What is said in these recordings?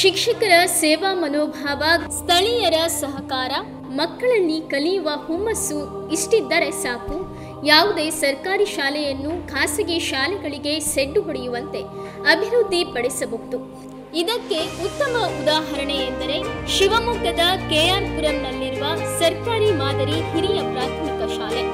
ಶಿಕ್ಷಕರ ಸೇವಾ ಮನೋಭಾವ, ಸ್ಥಳೀಯರ ಸಹಕಾರ, ಮಕ್ಕಳಲ್ಲಿ ಕಲಿಯುವ ಹುಮ್ಮಸ್ಸು ಇಷ್ಟಿದ್ದರೆ ಸಾಕು ಯಾವುದೇ ಸರ್ಕಾರಿ ಶಾಲೆಯನ್ನು ಖಾಸಗಿ ಶಾಲೆಗಳಿಗೆ ಸೆಡ್ಡು ಹೊಡೆಯುವಂತೆ ಅಭಿವೃದ್ಧಿ ಪಡಿಸಬಹುದು. ಇದಕ್ಕೆ ಉತ್ತಮ ಉದಾಹರಣೆ ಎಂದರೆ ಶಿವಮೊಗ್ಗದ ಕೆಆರ್ ಪುರಂನಲ್ಲಿರುವ ಸರ್ಕಾರಿ ಮಾದರಿ ಹಿರಿಯ ಪ್ರಾಥಮಿಕ ಶಾಲೆ.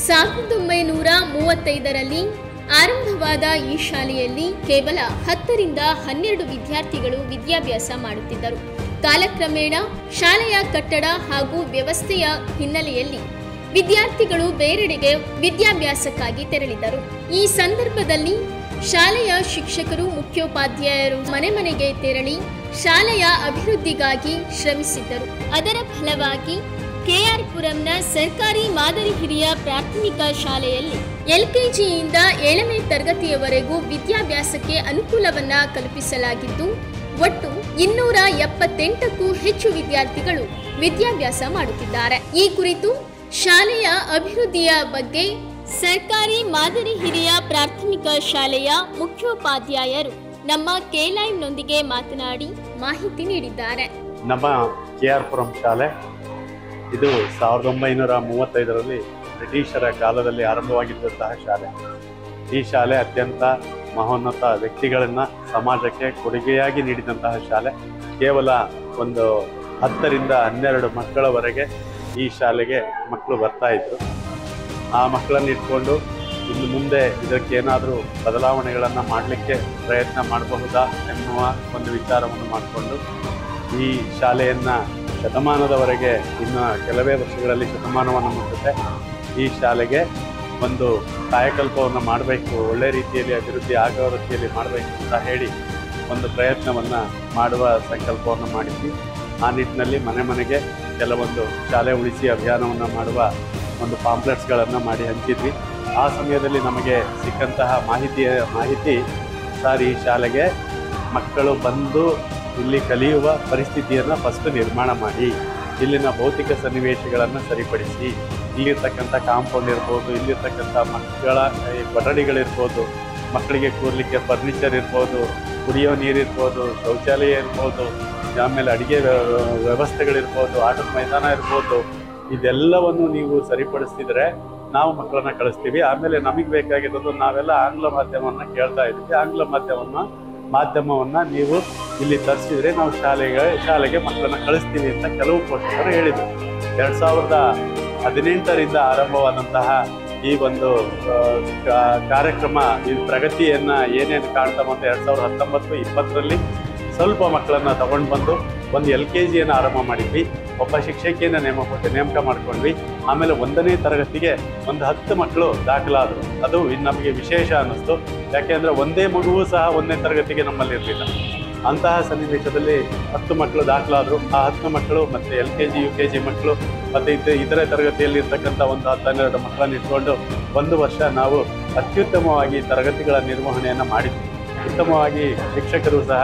ಸಾವಿರದ 1935ರಲ್ಲಿ ಆರಂಭವಾದ ಈ ಶಾಲೆಯಲ್ಲಿ ಕೇವಲ 10 ರಿಂದ 12 ವಿದ್ಯಾರ್ಥಿಗಳು ವಿದ್ಯಾಭ್ಯಾಸ ಮಾಡುತ್ತಿದ್ದರು. ಕಾಲಕ್ರಮೇಣ ಶಾಲೆಯ ಕಟ್ಟಡ ಹಾಗೂ ವ್ಯವಸ್ಥೆಯ ಹಿನ್ನೆಲೆಯಲ್ಲಿ ವಿದ್ಯಾರ್ಥಿಗಳು ಬೇರೆಡೆಗೆ ವಿದ್ಯಾಭ್ಯಾಸಕ್ಕಾಗಿ ತೆರಳಿದರು. ಈ ಸಂದರ್ಭದಲ್ಲಿ ಶಾಲೆಯ ಶಿಕ್ಷಕರು, ಮುಖ್ಯೋಪಾಧ್ಯಾಯರು ಮನೆ ಮನೆಗೆ ತೆರಳಿ ಶಾಲೆಯ ಅಭಿವೃದ್ಧಿಗಾಗಿ ಶ್ರಮಿಸಿದ್ದರು. ಅದರ ಫಲವಾಗಿ ಕೆಆರ್ ಪುರಂನ ಸರ್ಕಾರಿ ಮಾದರಿ ಹಿರಿಯ ಪ್ರಾಥಮಿಕ ಶಾಲೆಯಲ್ಲಿ LKGಯಿಂದ 7ನೇ ತರಗತಿಯವರೆಗೂ ವಿದ್ಯಾಭ್ಯಾಸಕ್ಕೆ ಅನುಕೂಲವನ್ನ ಕಲ್ಪಿಸಲಾಗಿದ್ದು, ಒಟ್ಟು 278ಕ್ಕೂ ಹೆಚ್ಚು ವಿದ್ಯಾರ್ಥಿಗಳು ವಿದ್ಯಾಭ್ಯಾಸ ಮಾಡುತ್ತಿದ್ದಾರೆ. ಈ ಕುರಿತು ಶಾಲೆಯ ಅಭಿವೃದ್ಧಿಯ ಬಗ್ಗೆ ಸರ್ಕಾರಿ ಮಾದರಿ ಹಿರಿಯ ಪ್ರಾಥಮಿಕ ಶಾಲೆಯ ಮುಖ್ಯೋಪಾಧ್ಯಾಯರು ನಮ್ಮ KLiveನೊಂದಿಗೆ ಮಾತನಾಡಿ ಮಾಹಿತಿ ನೀಡಿದ್ದಾರೆ. ನಮ್ಮ ಕೆಆರ್ ಪುರಂ ಶಾಲೆ ಇದು 1935ರಲ್ಲಿ ಬ್ರಿಟಿಷರ ಕಾಲದಲ್ಲಿ ಆರಂಭವಾಗಿದ್ದಂತಹ ಶಾಲೆ. ಈ ಶಾಲೆ ಅತ್ಯಂತ ಮಹೋನ್ನತ ವ್ಯಕ್ತಿಗಳನ್ನು ಸಮಾಜಕ್ಕೆ ಕೊಡುಗೆಯಾಗಿ ನೀಡಿದಂತಹ ಶಾಲೆ. ಕೇವಲ ಒಂದು 10 ರಿಂದ 12 ಮಕ್ಕಳವರೆಗೆ ಈ ಶಾಲೆಗೆ ಮಕ್ಕಳು ಬರ್ತಾ ಇದ್ರು. ಆ ಮಕ್ಕಳನ್ನು ಇಟ್ಕೊಂಡು ಇನ್ನು ಮುಂದೆ ಇದಕ್ಕೇನಾದರೂ ಬದಲಾವಣೆಗಳನ್ನು ಮಾಡಲಿಕ್ಕೆ ಪ್ರಯತ್ನ ಮಾಡಬಹುದಾ ಎನ್ನುವ ಒಂದು ವಿಚಾರವನ್ನು ಮಾಡಿಕೊಂಡು ಈ ಶಾಲೆಯನ್ನು ಶತಮಾನದವರೆಗೆ ಇನ್ನು ಕೆಲವೇ ವರ್ಷಗಳಲ್ಲಿ ಶತಮಾನವನ್ನು ಮುಟ್ಟುತ್ತೆ. ಈ ಶಾಲೆಗೆ ಒಂದು ಕಾಯಕಲ್ಪವನ್ನು ಮಾಡಬೇಕು, ಒಳ್ಳೆ ರೀತಿಯಲ್ಲಿ ಅಭಿವೃದ್ಧಿ ಆಗೋ ರೀತಿಯಲ್ಲಿ ಮಾಡಬೇಕು ಅಂತ ಹೇಳಿ ಒಂದು ಪ್ರಯತ್ನವನ್ನು ಮಾಡುವ ಸಂಕಲ್ಪವನ್ನು ಮಾಡಿದ್ವಿ. ಆ ನಿಟ್ಟಿನಲ್ಲಿ ಮನೆ ಮನೆಗೆ ಕೆಲವೊಂದು ಶಾಲೆ ಉಳಿಸಿ ಅಭಿಯಾನವನ್ನು ಮಾಡುವ ಒಂದು ಪಾಂಪ್ಲೆಟ್ಸ್ಗಳನ್ನು ಮಾಡಿ ಹಂಚಿದ್ವಿ. ಆ ಸಮಯದಲ್ಲಿ ನಮಗೆ ಸಿಕ್ಕಂತಹ ಮಾಹಿತಿ ಸರ್, ಈ ಶಾಲೆಗೆ ಮಕ್ಕಳು ಬಂದು ಇಲ್ಲಿ ಕಲಿಯುವ ಪರಿಸ್ಥಿತಿಯನ್ನು ಫಸ್ಟ್ ನಿರ್ಮಾಣ ಮಾಡಿ, ಇಲ್ಲಿನ ಭೌತಿಕ ಸನ್ನಿವೇಶಗಳನ್ನು ಸರಿಪಡಿಸಿ, ಇಲ್ಲಿರ್ತಕ್ಕಂಥ ಕಾಂಪೌಂಡ್ ಇರ್ಬೋದು, ಇಲ್ಲಿರ್ತಕ್ಕಂಥ ಮಕ್ಕಳ ಕೊಠಡಿಗಳಿರ್ಬೋದು, ಮಕ್ಕಳಿಗೆ ಕೂರಲಿಕ್ಕೆ ಫರ್ನಿಚರ್ ಇರ್ಬೋದು, ಕುಡಿಯೋ ನೀರಿರ್ಬೋದು, ಶೌಚಾಲಯ ಇರ್ಬೋದು, ಆಮೇಲೆ ಅಡುಗೆ ವ್ಯವಸ್ಥೆಗಳಿರ್ಬೋದು, ಆಟದ ಮೈದಾನ ಇರ್ಬೋದು, ಇದೆಲ್ಲವನ್ನು ನೀವು ಸರಿಪಡಿಸಿದರೆ ನಾವು ಮಕ್ಕಳನ್ನ ಕಳಿಸ್ತೀವಿ. ಆಮೇಲೆ ನಮಗೆ ಬೇಕಾಗಿರೋದು, ನಾವೆಲ್ಲ ಆಂಗ್ಲ ಮಾಧ್ಯಮವನ್ನು ಕೇಳ್ತಾ ಇದ್ದೀವಿ, ಆಂಗ್ಲ ಮಾಧ್ಯಮವನ್ನು ನೀವು ಇಲ್ಲಿ ತರಿಸಿದರೆ ನಾವು ಶಾಲೆಗೆ ಮಕ್ಕಳನ್ನ ಕಳಿಸ್ತೀವಿ ಅಂತ ಕೆಲವು ಪೋಷಕರು ಹೇಳಿದರು. 2018ರಿಂದ ಆರಂಭವಾದಂತಹ ಈ ಒಂದು ಕಾರ್ಯಕ್ರಮ, ಈ ಪ್ರಗತಿಯನ್ನು ಏನೇನು ಕಾಣ್ತಾ ಬಂದು 2019-20ರಲ್ಲಿ ಸ್ವಲ್ಪ ಮಕ್ಕಳನ್ನು ತಗೊಂಡು ಬಂದು ಒಂದು LKGಯನ್ನು ಆರಂಭ ಮಾಡಿದ್ವಿ. ಒಬ್ಬ ಶಿಕ್ಷಕಿಯನ್ನು ನೇಮಕ ಮಾಡ್ಕೊಂಡ್ವಿ. ಆಮೇಲೆ 1ನೇ ತರಗತಿಗೆ ಒಂದು 10 ಮಕ್ಕಳು ದಾಖಲಾದರು. ಅದು ನಮಗೆ ವಿಶೇಷ ಅನ್ನಿಸ್ತು. ಯಾಕೆಂದರೆ ಒಂದೇ ಮಗುವೂ ಸಹ 1ನೇ ತರಗತಿಗೆ ನಮ್ಮಲ್ಲಿ ಇರಲಿಲ್ಲ. ಅಂತಹ ಸನ್ನಿವೇಶದಲ್ಲಿ 10 ಮಕ್ಕಳು ದಾಖಲಾದರು. ಆ 10 ಮಕ್ಕಳು ಮತ್ತು LKG UKG ಮಕ್ಕಳು ಮತ್ತು ಇತರೆ ತರಗತಿಯಲ್ಲಿ ಇರ್ತಕ್ಕಂಥ ಒಂದು 10-12 ಮಕ್ಕಳನ್ನು ಇಟ್ಕೊಂಡು 1 ವರ್ಷ ನಾವು ಅತ್ಯುತ್ತಮವಾಗಿ ತರಗತಿಗಳ ನಿರ್ವಹಣೆಯನ್ನು ಮಾಡಿದ್ವಿ. ಉತ್ತಮವಾಗಿ ಶಿಕ್ಷಕರು ಸಹ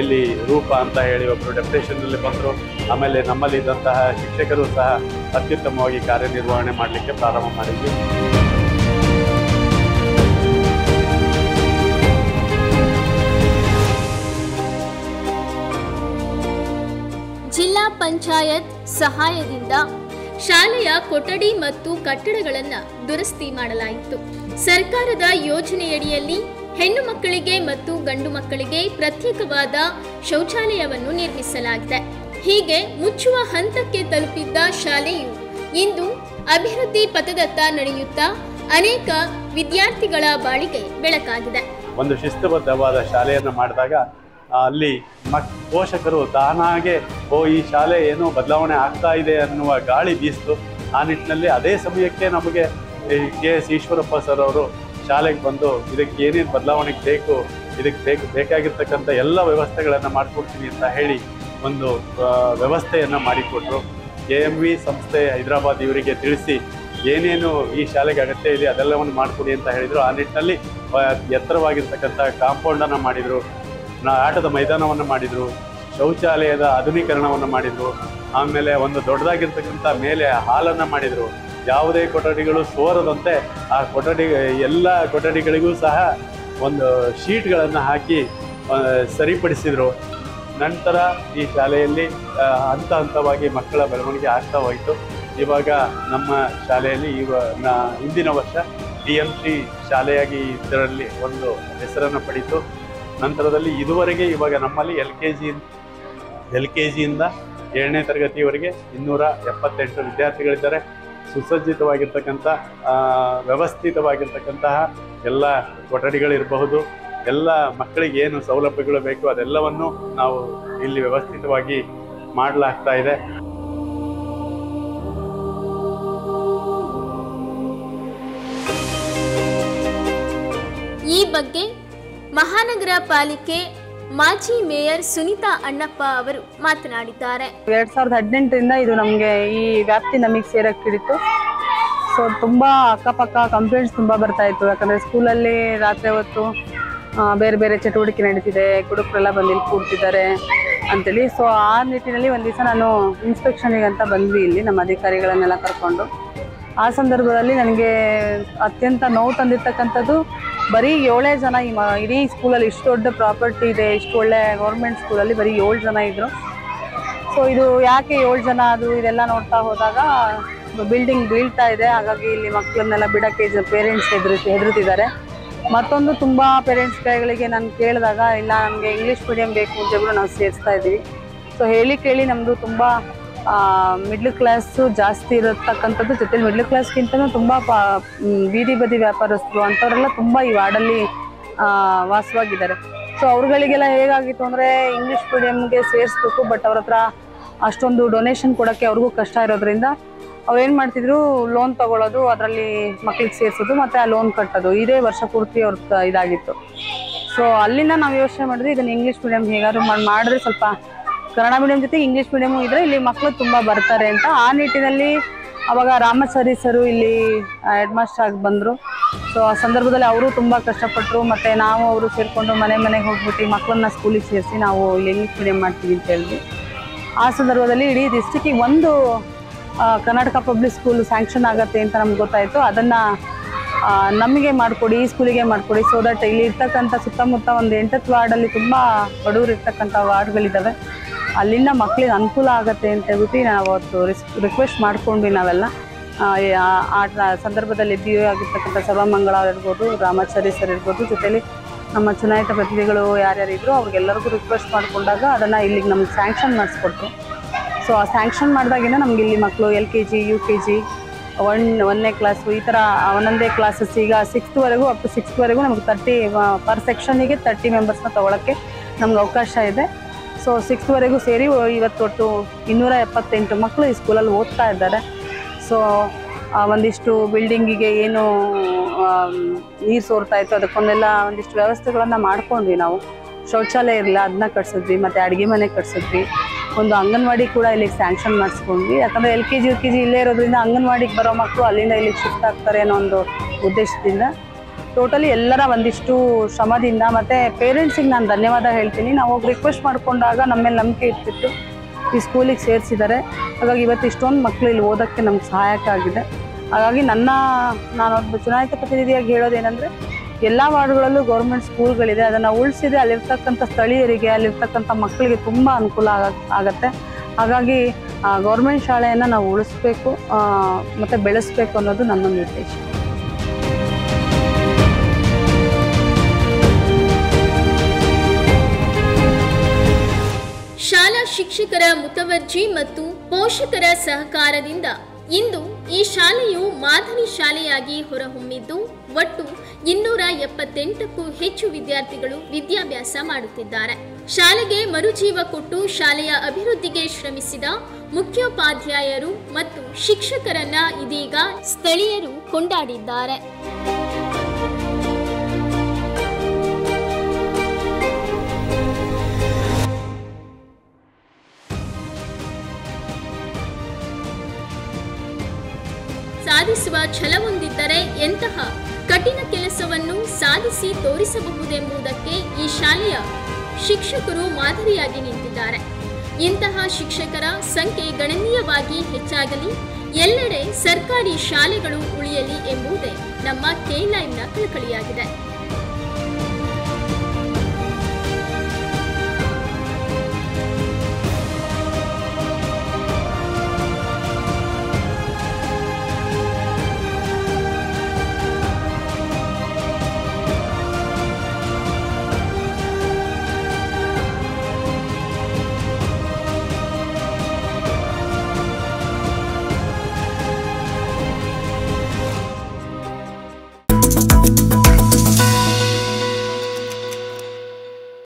ಇಲ್ಲಿ ರೂಪ ಅಂತ ಹೇಳಿ ಒಬ್ಬರು ಡೆಪ್ಯುಟೇಷನ್ನಲ್ಲಿ ಬಂದರು. ಆಮೇಲೆ ನಮ್ಮಲ್ಲಿದ್ದಂತಹ ಶಿಕ್ಷಕರು ಸಹ ಅತ್ಯುತ್ತಮವಾಗಿ ಕಾರ್ಯನಿರ್ವಹಣೆ ಮಾಡಲಿಕ್ಕೆ ಪ್ರಾರಂಭ ಮಾಡಿದ್ವಿ. ಜಿಲ್ಲಾ ಪಂಚಾಯತ್ ಸಹಾಯದಿಂದ ಶಾಲೆಯ ಕೊಠಡಿ ಮತ್ತು ಕಟ್ಟಡಗಳನ್ನು ದುರಸ್ತಿ ಮಾಡಲಾಯಿತು. ಸರ್ಕಾರದ ಯೋಜನೆಯಡಿಯಲ್ಲಿ ಹೆಣ್ಣು ಮಕ್ಕಳಿಗೆ ಮತ್ತು ಗಂಡು ಮಕ್ಕಳಿಗೆ ಪ್ರತ್ಯೇಕವಾದ ಶೌಚಾಲಯವನ್ನು ನಿರ್ಮಿಸಲಾಗಿದೆ. ಹೀಗೆ ಮುಚ್ಚುವ ಹಂತಕ್ಕೆ ತಲುಪಿದ್ದ ಶಾಲೆಯು ಇಂದು ಅಭಿವೃದ್ಧಿ ಪಥದತ್ತ ನಡೆಯುತ್ತಾ ಅನೇಕ ವಿದ್ಯಾರ್ಥಿಗಳ ಬಾಳಿಗೆ ಬೆಳಕಾಗಿದೆ. ಒಂದು ಶಿಸ್ತುಬದ್ಧವಾದ ಶಾಲೆಯನ್ನು ಮಾಡಿದಾಗ ಅಲ್ಲಿ ಪೋಷಕರು ತಾನಾಗೆ ಈ ಶಾಲೆ ಏನೋ ಬದಲಾವಣೆ ಆಗ್ತಾ ಇದೆ ಅನ್ನುವ ಗಾಳಿ ಬೀಸ್ತು. ಆ ನಿಟ್ಟಿನಲ್ಲಿ ಅದೇ ಸಮಯಕ್ಕೆ ನಮಗೆ KS ಈಶ್ವರಪ್ಪ ಸರ್ ಅವರು ಶಾಲೆಗೆ ಬಂದು ಇದಕ್ಕೆ ಏನೇನು ಬದಲಾವಣೆಗೆ ಬೇಕು, ಇದಕ್ಕೆ ಬೇಕಾಗಿರ್ತಕ್ಕಂಥ ಎಲ್ಲ ವ್ಯವಸ್ಥೆಗಳನ್ನು ಮಾಡಿಕೊಡ್ತೀನಿ ಅಂತ ಹೇಳಿ ಒಂದು ವ್ಯವಸ್ಥೆಯನ್ನು ಮಾಡಿಕೊಟ್ರು. KMV ಸಂಸ್ಥೆ ಹೈದರಾಬಾದ್ ಇವರಿಗೆ ತಿಳಿಸಿ ಏನೇನು ಈ ಶಾಲೆಗೆ ಅಗತ್ಯ ಇದೆ ಅದೆಲ್ಲವನ್ನು ಮಾಡಿಕೊಡಿ ಅಂತ ಹೇಳಿದರು. ಆ ನಿಟ್ಟಿನಲ್ಲಿ ಎತ್ತರವಾಗಿರ್ತಕ್ಕಂಥ ಕಾಂಪೌಂಡನ್ನು ಮಾಡಿದರು, ಆಟದ ಮೈದಾನವನ್ನು ಮಾಡಿದರು, ಶೌಚಾಲಯದ ಆಧುನೀಕರಣವನ್ನು ಮಾಡಿದರು. ಆಮೇಲೆ ಒಂದು ದೊಡ್ಡದಾಗಿರ್ತಕ್ಕಂಥ ಮೇಲೆ ಹಾಲನ್ನು ಮಾಡಿದರು. ಯಾವುದೇ ಕೊಠಡಿಗಳು ಸೋರದಂತೆ ಆ ಎಲ್ಲ ಕೊಠಡಿಗಳಿಗೂ ಸಹ ಒಂದು ಶೀಟ್ಗಳನ್ನು ಹಾಕಿ ಸರಿಪಡಿಸಿದರು. ನಂತರ ಈ ಶಾಲೆಯಲ್ಲಿ ಹಂತ ಹಂತವಾಗಿ ಮಕ್ಕಳ ಬೆಳವಣಿಗೆ ಆಗ್ತಾ ಹೋಯಿತು. ಇವಾಗ ನಮ್ಮ ಶಾಲೆಯಲ್ಲಿ ಹಿಂದಿನ ವರ್ಷ DMC ಶಾಲೆಯಾಗಿ ಇದರಲ್ಲಿ ಒಂದು ಹೆಸರನ್ನು ಪಡೀತು. ನಂತರದಲ್ಲಿ ಇದುವರೆಗೆ ಇವಾಗ ನಮ್ಮಲ್ಲಿ LKGಯಿಂದ 7ನೇ ತರಗತಿಯವರೆಗೆ 278 ವಿದ್ಯಾರ್ಥಿಗಳಿದ್ದಾರೆ. ಸುಸಜ್ಜಿತವಾಗಿರ್ತಕ್ಕಂಥ ವ್ಯವಸ್ಥಿತವಾಗಿರ್ತಕ್ಕಂತಹ ಎಲ್ಲ ಕೊಠಡಿಗಳಿರಬಹುದು, ಎಲ್ಲ ಮಕ್ಕಳಿಗೆ ಏನು ಸೌಲಭ್ಯಗಳು ಬೇಕು ಅದೆಲ್ಲವನ್ನು ನಾವು ಇಲ್ಲಿ ವ್ಯವಸ್ಥಿತವಾಗಿ ಮಾಡಲಾಗ್ತಾ ಇದೆ. ಈ ಬಗ್ಗೆ ಮಹಾನಗರ ಪಾಲಿಕೆ ಮಾಜಿ ಮೇಯರ್ ಸುನೀತಾ ಅಣ್ಣಪ್ಪ ಅವರು ಮಾತನಾಡಿದ್ದಾರೆ. 2018ರಿಂದ ಇದು ನಮಗೆ ಈ ವ್ಯಾಪ್ತಿ ನಮಗೆ ಸೇರಕ್ಕೆ ಹಿಡಿತು. ಸೊ ತುಂಬ ಅಕ್ಕಪಕ್ಕ ಕಂಪ್ಲೇಂಟ್ಸ್ ತುಂಬ ಬರ್ತಾ ಇತ್ತು. ಯಾಕಂದರೆ ಸ್ಕೂಲಲ್ಲಿ ರಾತ್ರಿ ಹೊತ್ತು ಬೇರೆ ಬೇರೆ ಚಟುವಟಿಕೆ ನಡೀತಿದೆ, ಕುಡುಕರೆಲ್ಲ ಬಂದು ಇಲ್ಲಿ ಕೂಡ್ತಿದ್ದಾರೆ ಅಂತೇಳಿ. ಸೊ ಆ ನಿಟ್ಟಿನಲ್ಲಿ ಒಂದು ದಿವಸ ನಾನು ಇನ್ಸ್ಪೆಕ್ಷನಿಗೆ ಅಂತ ಬಂದ್ವಿ ಇಲ್ಲಿ ನಮ್ಮ ಅಧಿಕಾರಿಗಳನ್ನೆಲ್ಲ ಕರ್ಕೊಂಡು. ಆ ಸಂದರ್ಭದಲ್ಲಿ ನನಗೆ ಅತ್ಯಂತ ನೋವು ತಂದಿರ್ತಕ್ಕಂಥದ್ದು ಬರೀ 7 ಜನ ಇಡೀ ಸ್ಕೂಲಲ್ಲಿ ಇಷ್ಟು ದೊಡ್ಡ ಪ್ರಾಪರ್ಟಿ ಇದೆ, ಇಷ್ಟು ಒಳ್ಳೆ ಗೌರ್ಮೆಂಟ್ ಸ್ಕೂಲಲ್ಲಿ ಬರೀ 7 ಜನ ಇದ್ದರು. ಸೊ ಇದು ಯಾಕೆ 7 ಜನ ಅದು ಇದೆಲ್ಲ ನೋಡ್ತಾ ಹೋದಾಗ ಬಿಲ್ಡಿಂಗ್ ಬೀಳ್ತಾ ಇದೆ, ಹಾಗಾಗಿ ಇಲ್ಲಿ ಮಕ್ಕಳನ್ನೆಲ್ಲ ಬಿಡೋಕ್ಕೆ ಪೇರೆಂಟ್ಸ್ ಹೆದರುತ್ತಿದ್ದಾರೆ. ಮತ್ತೊಂದು ತುಂಬ ಪೇರೆಂಟ್ಸ್ ಕೈಗಳಿಗೆ ನಾನು ಕೇಳಿದಾಗ ಇಲ್ಲ ನಮಗೆ ಇಂಗ್ಲೀಷ್ ಮೀಡಿಯಮ್ ಬೇಕು ಅಂತೇಳಿ ನಾವು ಸೇರಿಸ್ತಾ ಇದ್ದೀವಿ. ಸೊ ಹೇಳಿ ಕೇಳಿ ನಮ್ಮದು ತುಂಬ ಮಿಡ್ಲ್ ಕ್ಲಾಸು ಜಾಸ್ತಿ ಇರತಕ್ಕಂಥದ್ದು, ಜೊತೆಲಿ ಮಿಡ್ಲ್ ಕ್ಲಾಸ್ಗಿಂತಲೂ ತುಂಬ ಬೀದಿ ಬದಿ ವ್ಯಾಪಾರಸ್ಥರು ಅಂಥವರೆಲ್ಲ ತುಂಬ ಈ ವಾರ್ಡಲ್ಲಿ ವಾಸವಾಗಿದ್ದಾರೆ. ಸೊ ಅವ್ರುಗಳಿಗೆಲ್ಲ ಹೇಗಾಗಿತ್ತು ಅಂದರೆ ಇಂಗ್ಲೀಷ್ ಮೀಡಿಯಮ್ಗೆ ಸೇರಿಸ್ಬೇಕು, ಬಟ್ ಅವ್ರ ಹತ್ರ ಅಷ್ಟೊಂದು ಡೊನೇಷನ್ ಕೊಡೋಕ್ಕೆ ಅವ್ರಿಗೂ ಕಷ್ಟ ಇರೋದ್ರಿಂದ ಅವ್ರು ಏನು ಮಾಡ್ತಿದ್ರು, ಲೋನ್ ತೊಗೊಳ್ಳೋದು, ಅದರಲ್ಲಿ ಮಕ್ಳಿಗೆ ಸೇರಿಸೋದು ಮತ್ತು ಆ ಲೋನ್ ಕಟ್ಟೋದು, ಇದೇ ವರ್ಷ ಪೂರ್ತಿ ಅವ್ರ ಇದಾಗಿತ್ತು. ಸೊ ಅಲ್ಲಿಂದ ನಾವು ಯೋಚನೆ ಮಾಡಿದ್ವಿ ಇದನ್ನು ಇಂಗ್ಲೀಷ್ ಮೀಡಿಯಮ್ ಹೇಗಾದ್ರು ಮಾಡಿದ್ರೆ ಸ್ವಲ್ಪ ಕನ್ನಡ ಮೀಡಿಯಮ್ ಜೊತೆಗೆ ಇಂಗ್ಲೀಷ್ ಮೀಡಿಯಮು ಇದ್ದರೆ ಇಲ್ಲಿ ಮಕ್ಕಳು ತುಂಬ ಬರ್ತಾರೆ ಅಂತ. ಆ ನಿಟ್ಟಿನಲ್ಲಿ ಅವಾಗ ರಾಮಾಚಾರಿ ಸರು ಇಲ್ಲಿ ಹೆಡ್ ಮಾಸ್ಟರ್ ಆಗಿ ಬಂದರು. ಸೊ ಆ ಸಂದರ್ಭದಲ್ಲಿ ಅವರು ತುಂಬ ಕಷ್ಟಪಟ್ಟರು. ಮತ್ತು ನಾವು ಅವರು ಸೇರಿಕೊಂಡು ಮನೆಗೆ ಹೋಗ್ಬಿಟ್ಟು ಮಕ್ಕಳನ್ನ ಸ್ಕೂಲಿಗೆ ಸೇರಿಸಿ ನಾವು ಇಲ್ಲಿ ಇಂಗ್ಲೀಷ್ ಮೀಡಿಯಮ್ ಮಾಡ್ತೀವಿ ಅಂತ ಹೇಳಿದ್ವಿ. ಆ ಸಂದರ್ಭದಲ್ಲಿ ಇಡೀ ಡಿಸ್ಟ್ರಿಕ್ಕಿಗೆ ಒಂದು ಕರ್ನಾಟಕ ಪಬ್ಲಿಕ್ ಸ್ಕೂಲ್ ಸ್ಯಾಂಕ್ಷನ್ ಆಗುತ್ತೆ ಅಂತ ನಮ್ಗೆ ಗೊತ್ತಾಯಿತು. ಅದನ್ನು ನಮಗೆ ಮಾಡಿಕೊಡಿ, ಈ ಸ್ಕೂಲಿಗೆ ಮಾಡಿಕೊಡಿ. ಸೊ ದಟ್ ಇಲ್ಲಿ ಇರ್ತಕ್ಕಂಥ ಸುತ್ತಮುತ್ತ ಒಂದು 8 ವಾರ್ಡಲ್ಲಿ ತುಂಬ ಬಡವರು ಇರ್ತಕ್ಕಂಥ ವಾರ್ಡ್ಗಳಿದ್ದಾವೆ, ಅಲ್ಲಿಂದ ಮಕ್ಕಳಿಗೆ ಅನುಕೂಲ ಆಗುತ್ತೆ ಅಂತ ಹೇಳ್ಬಿಟ್ಟು ನಾವು ಅವತ್ತು ರಿಕ್ವೆಸ್ಟ್ ಮಾಡ್ಕೊಂಡ್ವಿ ನಾವೆಲ್ಲ. ಆ ಸಂದರ್ಭದಲ್ಲಿ BO ಆಗಿರ್ತಕ್ಕಂಥ ಸರ್ವಮಂಗಳ ಇರ್ಬೋದು, ರಾಮಾಚಾರಿ ಸರ್ ಇರ್ಬೋದು, ಜೊತೆಲಿ ನಮ್ಮ ಚುನಾಯಿತ ಪ್ರತಿನಿಧಿಗಳು ಯಾರ್ಯಾರಿದ್ರು ಅವ್ರಿಗೆಲ್ಲರಿಗೂ ರಿಕ್ವೆಸ್ಟ್ ಮಾಡಿಕೊಂಡಾಗ ಅದನ್ನು ಇಲ್ಲಿಗೆ ನಮ್ಗೆ ಸ್ಯಾಂಕ್ಷನ್ ಮಾಡಿಸ್ಕೊಟ್ರು. ಸೊ ಆ ಸ್ಯಾಂಕ್ಷನ್ ಮಾಡಿದಾಗಿಂದ ನಮ್ಗೆ ಇಲ್ಲಿ ಮಕ್ಕಳು LKG, UKG, 1ನೇ ಕ್ಲಾಸು ಈ ಥರ ಒಂದೊಂದೇ ಕ್ಲಾಸಸ್ ಈಗ 6th ಅಪ್ ಟು 6th ನಮ್ಗೆ 30 ಪರ್ ಸೆಕ್ಷನ್ನಿಗೆ 30 ಮೆಂಬರ್ಸ್ನ ತೊಗೊಳಕ್ಕೆ ನಮ್ಗೆ ಅವಕಾಶ ಇದೆ. ಸೊ 6th ಸೇರಿ ಇವತ್ತು ಒಟ್ಟು 278 ಮಕ್ಕಳು ಈ ಸ್ಕೂಲಲ್ಲಿ ಓದ್ತಾ ಇದ್ದಾರೆ. ಸೊ ಒಂದಿಷ್ಟು ಬಿಲ್ಡಿಂಗಿಗೆ ಏನು ನೀರು ಸೋರ್ತಾ ಇತ್ತು ಅದಕ್ಕೊಂದೆಲ್ಲ ಒಂದಿಷ್ಟು ವ್ಯವಸ್ಥೆಗಳನ್ನು ಮಾಡ್ಕೊಂಡ್ವಿ ನಾವು. ಶೌಚಾಲಯ ಇರಲಿಲ್ಲ, ಅದನ್ನ ಕಟ್ಸಿದ್ವಿ, ಮತ್ತು ಅಡುಗೆ ಮನೆ ಕಟ್ಸಿದ್ವಿ. ಒಂದು ಅಂಗನವಾಡಿ ಕೂಡ ಇಲ್ಲಿಗೆ ಸ್ಯಾಂಕ್ಷನ್ ಮಾಡಿಸ್ಕೊಂಡ್ವಿ. ಯಾಕಂದರೆ LKG, UKG ಇಲ್ಲೇ ಇರೋದ್ರಿಂದ ಅಂಗನವಾಡಿಗೆ ಬರೋ ಮಕ್ಕಳು ಅಲ್ಲಿಂದ ಇಲ್ಲಿಗೆ ಶಿಫ್ಟ್ ಆಗ್ತಾರೆ ಅನ್ನೋ ಒಂದು ಉದ್ದೇಶದಿಂದ ಟೋಟಲಿ ಎಲ್ಲರ ಒಂದಿಷ್ಟು ಶ್ರಮದಿಂದ ಮತ್ತು ಪೇರೆಂಟ್ಸಿಗೆ ನಾನು ಧನ್ಯವಾದ ಹೇಳ್ತೀನಿ. ನಾವು ಹೋಗಿ ರಿಕ್ವೆಸ್ಟ್ ಮಾಡಿಕೊಂಡಾಗ ನಮ್ಮ ಮೇಲೆ ನಂಬಿಕೆ ಇರ್ತಿತ್ತು, ಈ ಸ್ಕೂಲಿಗೆ ಸೇರಿಸಿದ್ದಾರೆ. ಹಾಗಾಗಿ ಇವತ್ತು ಇಷ್ಟೊಂದು ಮಕ್ಕಳು ಇಲ್ಲಿ ಓದೋಕ್ಕೆ ನಮ್ಗೆ ಸಹಾಯಕ ಆಗಿದೆ. ಹಾಗಾಗಿ ನಾನೊಬ್ಬ ಚುನಾಯಿತ ಪ್ರತಿನಿಧಿಯಾಗಿ ಹೇಳೋದೇನೆಂದರೆ ಎಲ್ಲ ವಾರ್ಡ್ಗಳಲ್ಲೂ ಗೌರ್ಮೆಂಟ್ ಸ್ಕೂಲ್ಗಳಿದೆ, ಅದನ್ನು ಉಳಿಸಿದ್ರೆ ಅಲ್ಲಿರ್ತಕ್ಕಂಥ ಸ್ಥಳೀಯರಿಗೆ, ಅಲ್ಲಿರ್ತಕ್ಕಂಥ ಮಕ್ಕಳಿಗೆ ತುಂಬ ಅನುಕೂಲ ಆಗತ್ತೆ. ಹಾಗಾಗಿ ಗೌರ್ಮೆಂಟ್ ಶಾಲೆಯನ್ನು ನಾವು ಉಳಿಸ್ಬೇಕು ಮತ್ತು ಬೆಳೆಸಬೇಕು ಅನ್ನೋದು ನನ್ನ ಉದ್ದೇಶ. ಶಾಲಾ ಶಿಕ್ಷಕರ ಮುತುವರ್ಜಿ ಮತ್ತು ಪೋಷಕರ ಸಹಕಾರದಿಂದ ಇಂದು ಈ ಶಾಲೆಯು ಮಾದರಿ ಶಾಲೆಯಾಗಿ ಹೊರಹೊಮ್ಮಿದ್ದು ಒಟ್ಟು 278ಕ್ಕೂ ಹೆಚ್ಚು ವಿದ್ಯಾರ್ಥಿಗಳು ವಿದ್ಯಾಭ್ಯಾಸ ಮಾಡುತ್ತಿದ್ದಾರೆ. ಶಾಲೆಗೆ ಮರುಜೀವ ಕೊಟ್ಟು ಶಾಲೆಯ ಅಭಿವೃದ್ಧಿಗೆ ಶ್ರಮಿಸಿದ ಮುಖ್ಯೋಪಾಧ್ಯಾಯರು ಮತ್ತು ಶಿಕ್ಷಕರನ್ನ ಇದೀಗ ಸ್ಥಳೀಯರು ಕೊಂಡಾಡಿದ್ದಾರೆ. ಸಾಧಿಸುವ ಛಲವೊಂದಿದ್ದರೆ ಎಂತಹ ಕಠಿಣ ಕೆಲಸವನ್ನು ಸಾಧಿಸಿ ತೋರಿಸಬಹುದೆಂಬುದಕ್ಕೆ ಈ ಶಾಲೆಯ ಶಿಕ್ಷಕರು ಮಾದರಿಯಾಗಿ ನಿಂತಿದ್ದಾರೆ. ಇಂತಹ ಶಿಕ್ಷಕರ ಸಂಖ್ಯೆ ಗಣನೀಯವಾಗಿ ಹೆಚ್ಚಾಗಲಿ, ಎಲ್ಲೆಡೆ ಸರ್ಕಾರಿ ಶಾಲೆಗಳು ಉಳಿಯಲಿ ಎಂಬುದೇ ನಮ್ಮ K-ಲೈವ್ನ ಕಳಕಳಿಯಾಗಿದೆ.